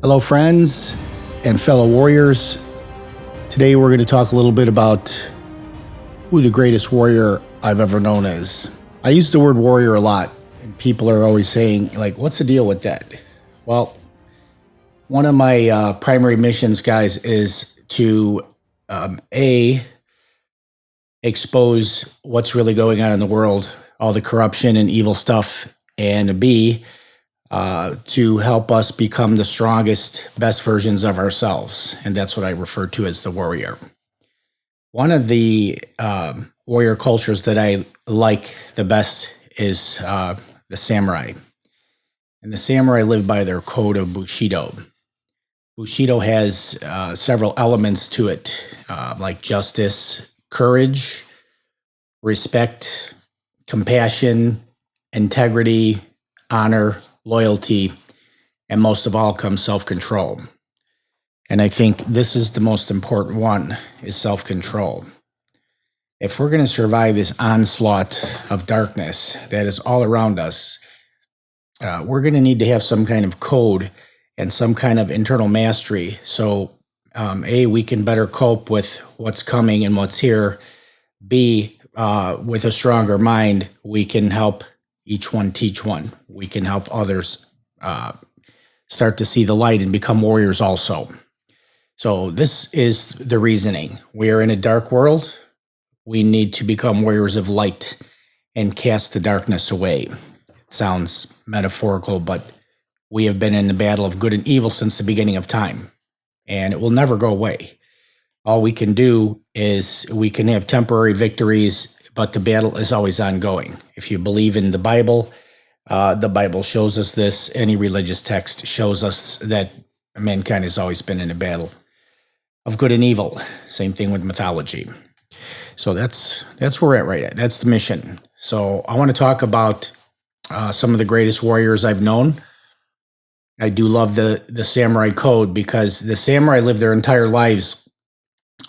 Hello, friends and fellow warriors. Today, we're going to talk a little bit about who the greatest warrior I've ever known is. I use the word warrior a lot, and people are always saying, like, what's the deal with that? Well, one of my primary missions, guys, is to expose what's really going on in the world, all the corruption and evil stuff, and B, to help us become the strongest, best versions of ourselves. And that's what I refer to as the warrior. One of the warrior cultures that I like the best is the samurai. And the samurai live by their code of Bushido. Bushido has several elements to it, like justice, courage, respect, compassion, integrity, honor, loyalty, and most of all comes self-control. And I think this is the most important one, is self-control. If we're going to survive this onslaught of darkness that is all around us, we're going to need to have some kind of code and some kind of internal mastery. So, A, we can better cope with what's coming and what's here. B, with a stronger mind, we can help each one teach one. We can help others start to see the light and become warriors also. So this is the reasoning. We are in a dark world. We need to become warriors of light and cast the darkness away. It sounds metaphorical, but we have been in the battle of good and evil since the beginning of time, and it will never go away. All we can do is we can have temporary victories, but the battle is always ongoing. If you believe in the Bible shows us this. Any religious text shows us that mankind has always been in a battle of good and evil. Same thing with mythology. So that's where we're at right now. That's the mission. So I want to talk about some of the greatest warriors I've known. I do love the samurai code because the samurai live their entire lives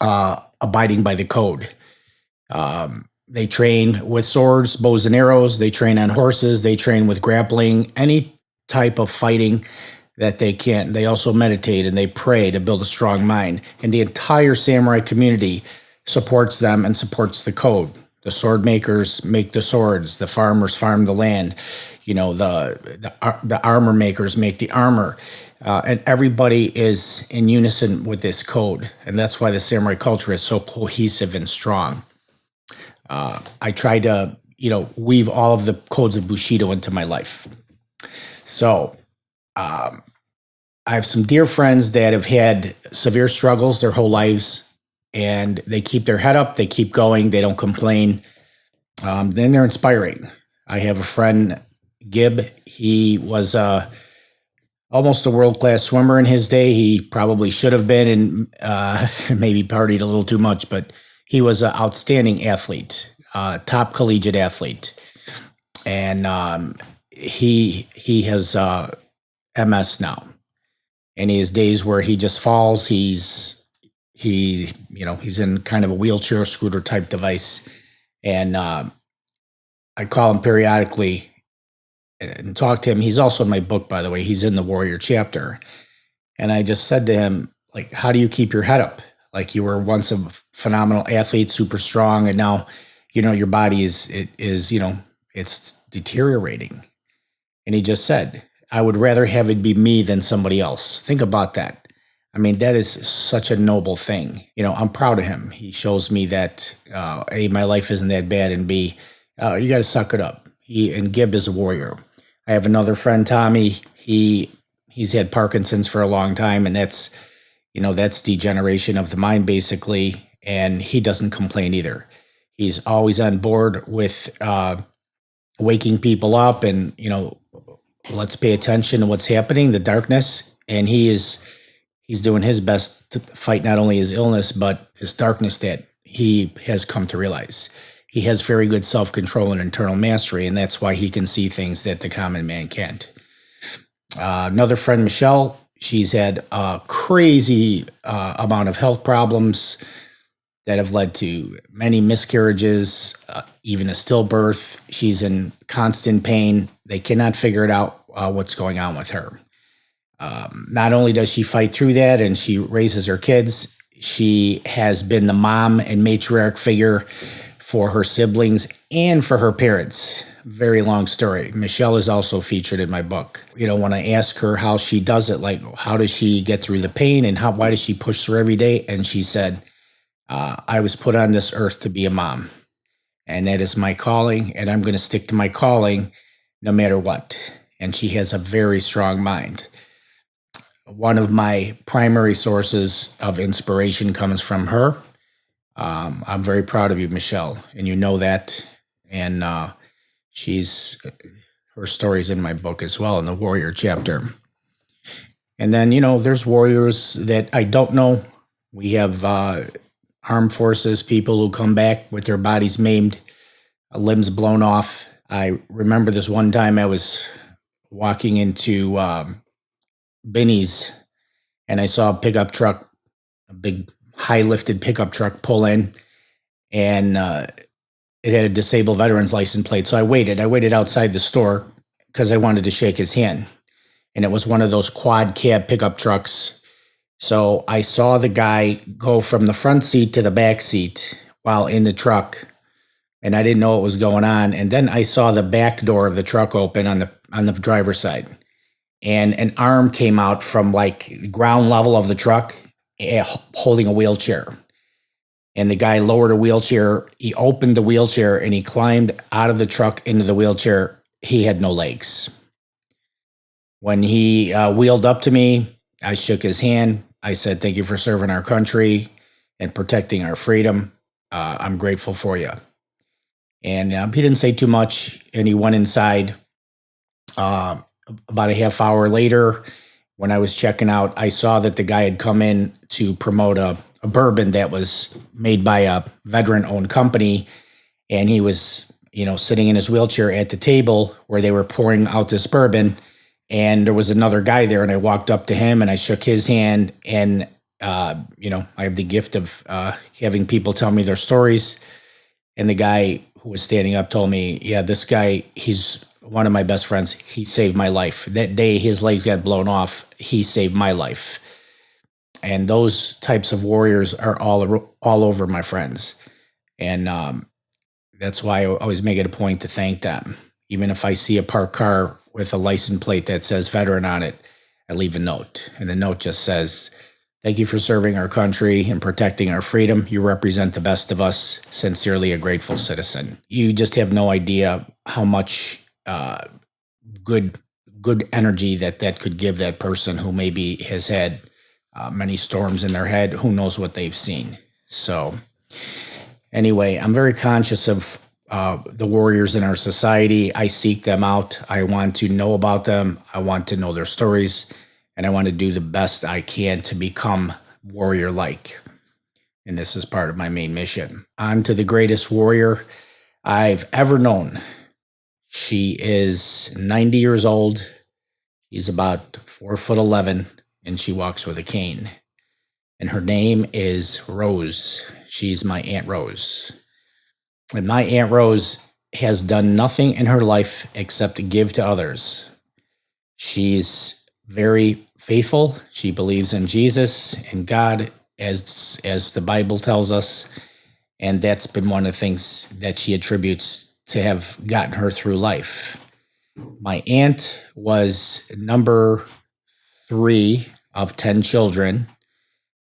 abiding by the code. They train with swords, bows and arrows. They train on horses. They train with grappling, any type of fighting that they can. They also meditate and they pray to build a strong mind. And the entire samurai community supports them and supports the code. The sword makers make the swords. The farmers farm the land. You know, the armor makers make the armor. And everybody is in unison with this code. And that's why the samurai culture is so cohesive and strong. I try to, weave all of the codes of Bushido into my life. So I have some dear friends that have had severe struggles their whole lives, and they keep their head up. They keep going. They don't complain. Then they're inspiring. I have a friend, Gib. He was almost a world-class swimmer in his day. He probably should have been and maybe partied a little too much, but he was an outstanding athlete, top collegiate athlete. And he has MS now. And he has days where he just falls. He's in kind of a wheelchair scooter type device. And I call him periodically and talk to him. He's also in my book, by the way. He's in the Warrior chapter. And I just said to him, like, how do you keep your head up? Like, you were once a phenomenal athlete, super strong, and now, your body is it's deteriorating. And he just said, I would rather have it be me than somebody else. Think about that. I mean, that is such a noble thing. I'm proud of him. He shows me that, A, my life isn't that bad, and B, you got to suck it up. And Gib is a warrior. I have another friend, Tommy. He's had Parkinson's for a long time, and that's degeneration of the mind, basically. And he doesn't complain either. He's always on board with waking people up and, let's pay attention to what's happening, the darkness. And he's doing his best to fight not only his illness, but this darkness that he has come to realize. He has very good self-control and internal mastery, and that's why he can see things that the common man can't. Another friend, Michelle, she's had a crazy amount of health problems that have led to many miscarriages, even a stillbirth. She's in constant pain. They cannot figure it out what's going on with her. Not only does she fight through that and she raises her kids, she has been the mom and matriarch figure for her siblings and for her parents. Very long story. Michelle is also featured in my book. When I ask her how she does it, like how does she get through the pain and why does she push through every day? And she said, I was put on this earth to be a mom, and that is my calling, and I'm going to stick to my calling no matter what. And she has a very strong mind. One of my primary sources of inspiration comes from her. I'm very proud of you, Michelle, and you know that. And her story's in my book as well, in the warrior chapter. And then, there's warriors that I don't know. We have armed forces, people who come back with their bodies maimed, limbs blown off. I remember this one time I was walking into Binny's, and I saw a pickup truck, a big high lifted pickup truck pull in, and it had a disabled veteran's license plate. So I waited outside the store because I wanted to shake his hand. And it was one of those quad cab pickup trucks. So I saw the guy go from the front seat to the back seat while in the truck, and I didn't know what was going on. And then I saw the back door of the truck open on the driver's side, and an arm came out from like ground level of the truck, holding a wheelchair. And the guy lowered a wheelchair. He opened the wheelchair and he climbed out of the truck into the wheelchair. He had no legs. When he wheeled up to me, I shook his hand. I said, "Thank you for serving our country and protecting our freedom. I'm grateful for you." And he didn't say too much, and he went inside. About a half hour later, when I was checking out, I saw that the guy had come in to promote a bourbon that was made by a veteran-owned company, and he was, sitting in his wheelchair at the table where they were pouring out this bourbon, and there was another guy there, and I walked up to him, and I shook his hand, and, I have the gift of having people tell me their stories, and the guy who was standing up told me, "Yeah, this guy, he's one of my best friends. He saved my life. That day his legs got blown off, he saved my life." And those types of warriors are all over my friends. And that's why I always make it a point to thank them. Even if I see a parked car with a license plate that says veteran on it, I leave a note. And the note just says, "Thank you for serving our country and protecting our freedom. You represent the best of us. Sincerely, a grateful citizen." You just have no idea how much good energy that could give that person who maybe has had many storms in their head. Who knows what they've seen. So anyway, I'm very conscious of the warriors in our society. I seek them out. I want to know about them. I want to know their stories, and I want to do the best I can to become warrior-like. And this is part of my main mission. On to the greatest warrior I've ever known. She is 90 years old. She's about 4'11", and she walks with a cane. And her name is Rose. She's my Aunt Rose. And my Aunt Rose has done nothing in her life except to give to others. She's very faithful. She believes in Jesus and God, as the Bible tells us. And that's been one of the things that she attributes to have gotten her through life. My aunt was number 3 of 10 children,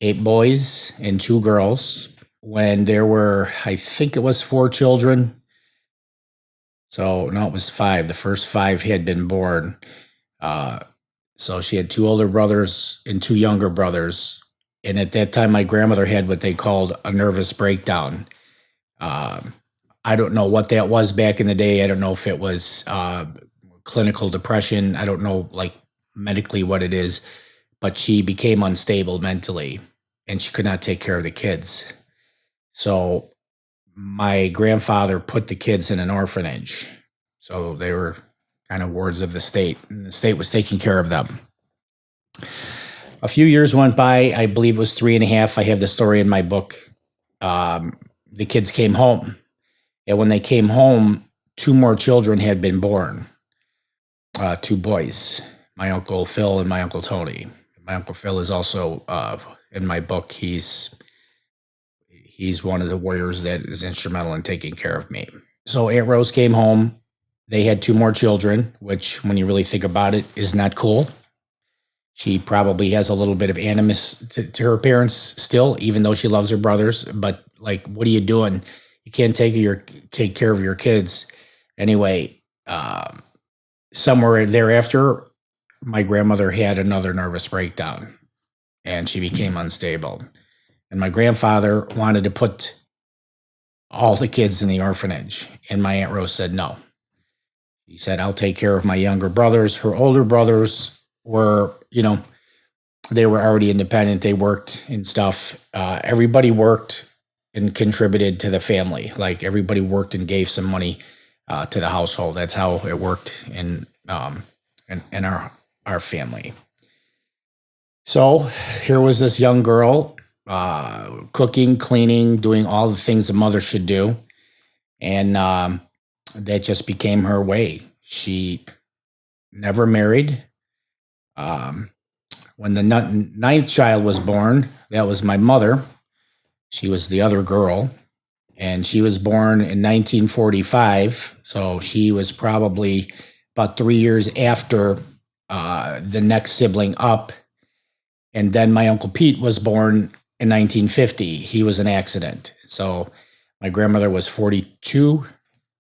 8 boys and 2 girls. When there were, I think it was 4 children. So, no, it was 5. The first 5 had been born. So she had 2 older brothers and 2 younger brothers. And at that time, my grandmother had what they called a nervous breakdown. I don't know what that was back in the day. I don't know if it was clinical depression. I don't know, medically what it is. But she became unstable mentally, and she could not take care of the kids. So my grandfather put the kids in an orphanage. So they were kind of wards of the state, and the state was taking care of them. A few years went by. I believe it was 3.5. I have the story in my book. The kids came home. And when they came home, 2 more children had been born, 2 boys. my Uncle Phil and my Uncle Tony. My Uncle Phil is also in my book. He's one of the warriors that is instrumental in taking care of me. So Aunt Rose came home. They had 2 more children, which, when you really think about it, is not cool. She probably has a little bit of animus to her parents still, even though she loves her brothers. But like, what are you doing? You can't take care of your kids. Anyway, somewhere thereafter, my grandmother had another nervous breakdown, and she became unstable. And my grandfather wanted to put all the kids in the orphanage, and my Aunt Rose said no. She said, I'll take care of my younger brothers. Her older brothers were, they were already independent. They worked and stuff. Everybody worked and contributed to the family. Like, everybody worked and gave some money to the household. That's how it worked in our family. So here was this young girl, cooking, cleaning, doing all the things a mother should do. And that just became her way. She never married. When the 9th child was born, that was my mother. She was the other girl. And she was born in 1945. So she was probably about 3 years after the next sibling up. And then my Uncle Pete was born in 1950. He was an accident. So my grandmother was 42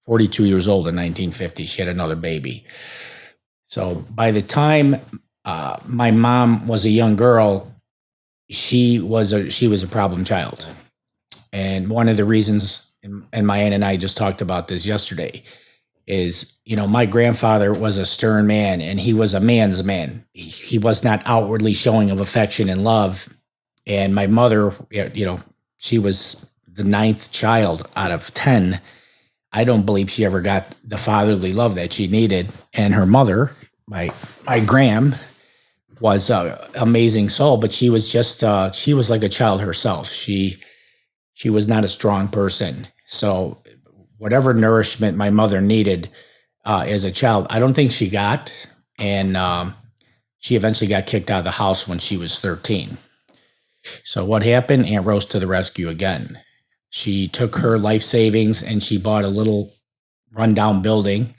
years old in 1950. She had another baby. So by the time my mom was a young girl, she was a problem child. And one of the reasons, and my aunt and I just talked about this yesterday, is, my grandfather was a stern man, and he was a man's man. He was not outwardly showing of affection and love. And my mother, she was the 9th child out of 10. I don't believe she ever got the fatherly love that she needed. And her mother, my Gram, was an amazing soul, but she was just, she was like a child herself. She was not a strong person. So whatever nourishment my mother needed as a child, I don't think she got. And she eventually got kicked out of the house when she was 13. So what happened? Aunt Rose to the rescue again. She took her life savings and she bought a little rundown building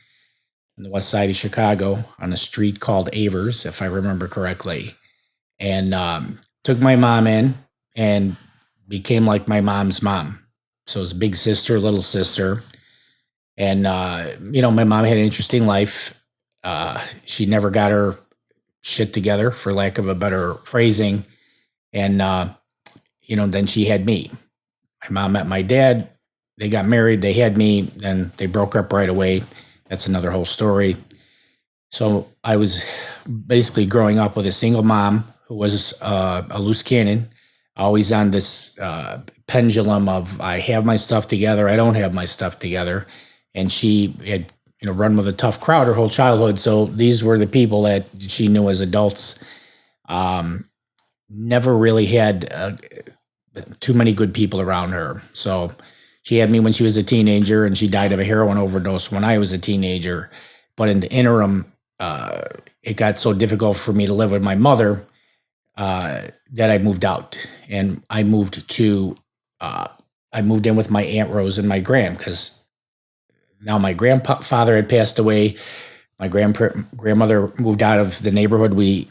on the west side of Chicago on a street called Avers, if I remember correctly, and took my mom in and became like my mom's mom. So it was big sister, little sister. And, my mom had an interesting life. She never got her shit together, for lack of a better phrasing. And, then she had me. My mom met my dad. They got married. They had me. Then they broke up right away. That's another whole story. So I was basically growing up with a single mom who was a loose cannon, always on this pendulum of, I have my stuff together, I don't have my stuff together. And she had, run with a tough crowd her whole childhood. So these were the people that she knew as adults. Never really had too many good people around her. So she had me when she was a teenager, and she died of a heroin overdose when I was a teenager. But in the interim, it got so difficult for me to live with my mother that I moved out, and I moved in with my Aunt Rose and my Gram, because now my grandfather had passed away. My grandmother moved out of the neighborhood we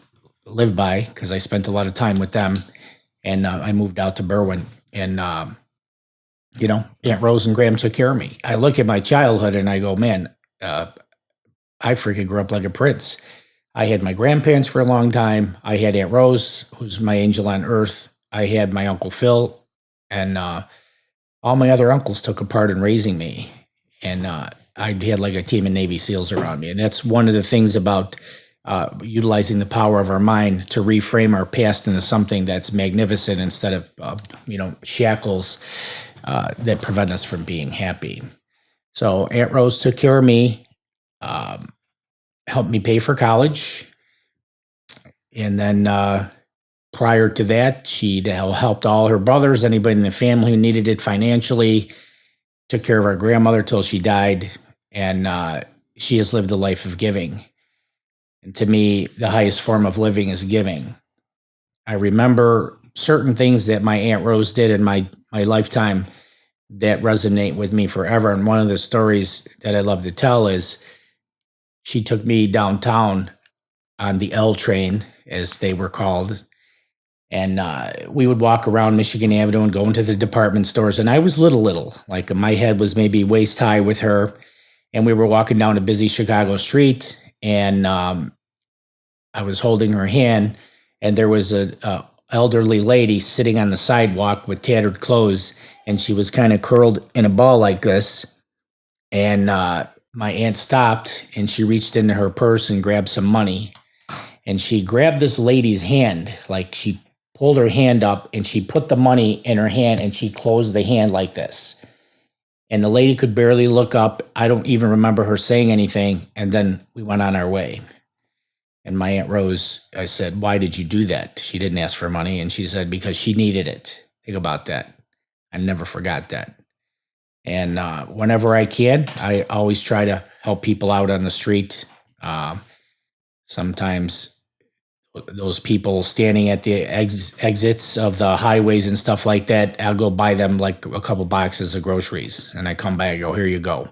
lived by, because I spent a lot of time with them, and I moved out to Berwyn, and Aunt Rose and Gram took care of me. I look at my childhood and I go, man, I freaking grew up like a prince. I had my grandparents for a long time. I had Aunt Rose, who's my angel on earth. I had my Uncle Phil, and all my other uncles took a part in raising me. And I had like a team of Navy SEALs around me. And that's one of the things about utilizing the power of our mind to reframe our past into something that's magnificent, instead of, shackles that prevent us from being happy. So Aunt Rose took care of me, helped me pay for college. And then prior to that, she helped all her brothers, anybody in the family who needed it financially, took care of our grandmother till she died. And she has lived a life of giving. And to me, the highest form of living is giving. I remember certain things that my Aunt Rose did in my lifetime that resonate with me forever. And one of the stories that I love to tell is she took me downtown on the L train, as they were called. And we would walk around Michigan Avenue and go into the department stores. And I was little, like my head was maybe waist high with her. And we were walking down a busy Chicago street. And I was holding her hand. And there was a elderly lady sitting on the sidewalk with tattered clothes. And she was kind of curled in a ball like this. And my aunt stopped and she reached into her purse and grabbed some money. And she grabbed this lady's hand, like she pulled her hand up and she put the money in her hand and she closed the hand like this. And the lady could barely look up. I don't even remember her saying anything. And then we went on our way. And my Aunt Rose, I said, "Why did you do that?" She didn't ask for money. And she said, "Because she needed it." Think about that. I never forgot that. And whenever I can, I always try to help people out on the street. Sometimes those people standing at the exits of the highways and stuff like that, I'll go buy them like a couple boxes of groceries. And I come back and go, "Here you go."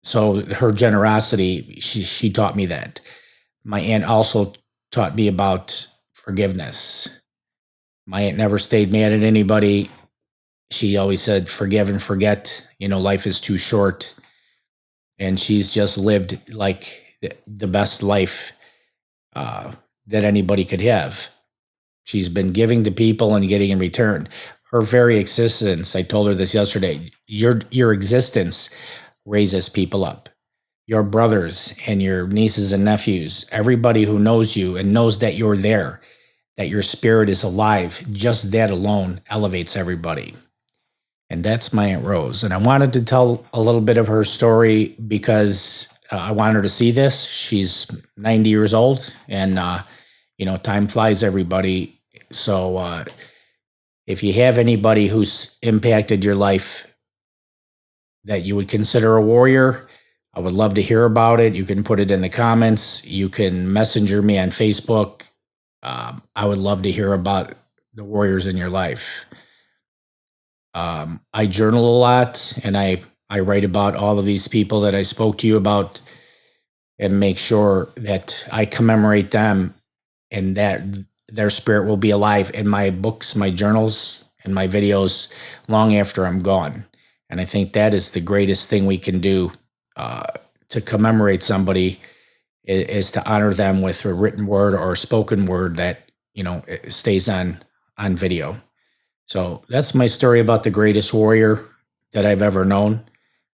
So her generosity, she taught me that. My aunt also taught me about forgiveness. My aunt never stayed mad at anybody. She always said, "Forgive and forget. Life is too short." And she's just lived like the best life that anybody could have. She's been giving to people and getting in return. Her very existence, I told her this yesterday, your existence raises people up. Your brothers and your nieces and nephews, everybody who knows you and knows that you're there, that your spirit is alive, just that alone elevates everybody. And that's my Aunt Rose. And I wanted to tell a little bit of her story because I want her to see this. She's 90 years old and, time flies, everybody. So if you have anybody who's impacted your life that you would consider a warrior, I would love to hear about it. You can put it in the comments. You can messenger me on Facebook. I would love to hear about the warriors in your life. I journal a lot and I write about all of these people that I spoke to you about and make sure that I commemorate them and that their spirit will be alive in my books, my journals, and my videos long after I'm gone. And I think that is the greatest thing we can do to commemorate somebody is to honor them with a written word or a spoken word that, it stays on video. So that's my story about the greatest warrior that I've ever known.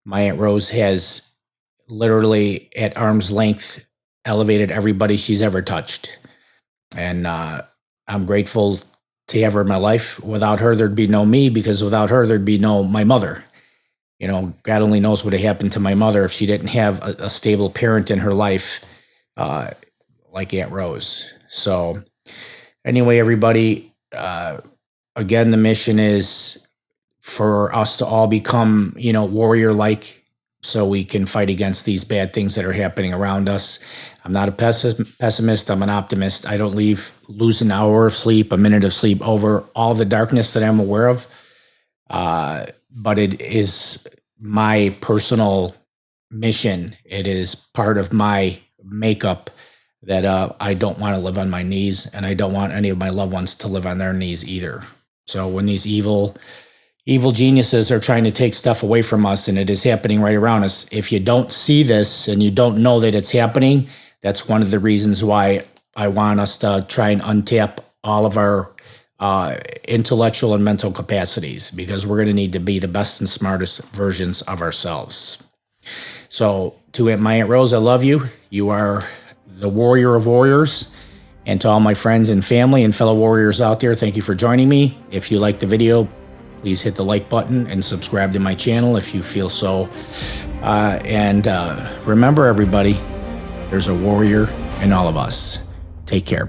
My Aunt Rose has literally at arm's length elevated everybody she's ever touched. And I'm grateful to have her in my life. Without her, there'd be no me, because without her, there'd be no my mother. God only knows what had happened to my mother if she didn't have a stable parent in her life like Aunt Rose. So anyway, everybody, again, the mission is for us to all become, warrior-like, so we can fight against these bad things that are happening around us. I'm not a pessimist. I'm an optimist. I don't lose an hour of sleep, a minute of sleep over all the darkness that I'm aware of. But it is my personal mission. It is part of my makeup that I don't want to live on my knees, and I don't want any of my loved ones to live on their knees either. So when these evil geniuses are trying to take stuff away from us, and it is happening right around us, if you don't see this and you don't know that it's happening, that's one of the reasons why I want us to try and untap all of our intellectual and mental capacities, because we're going to need to be the best and smartest versions of ourselves. So to my Aunt Rose, I love you. You are the warrior of warriors. And to all my friends and family and fellow warriors out there, thank you for joining me. If you like the video, please hit the like button and subscribe to my channel if you feel so. And remember, everybody, there's a warrior in all of us. Take care.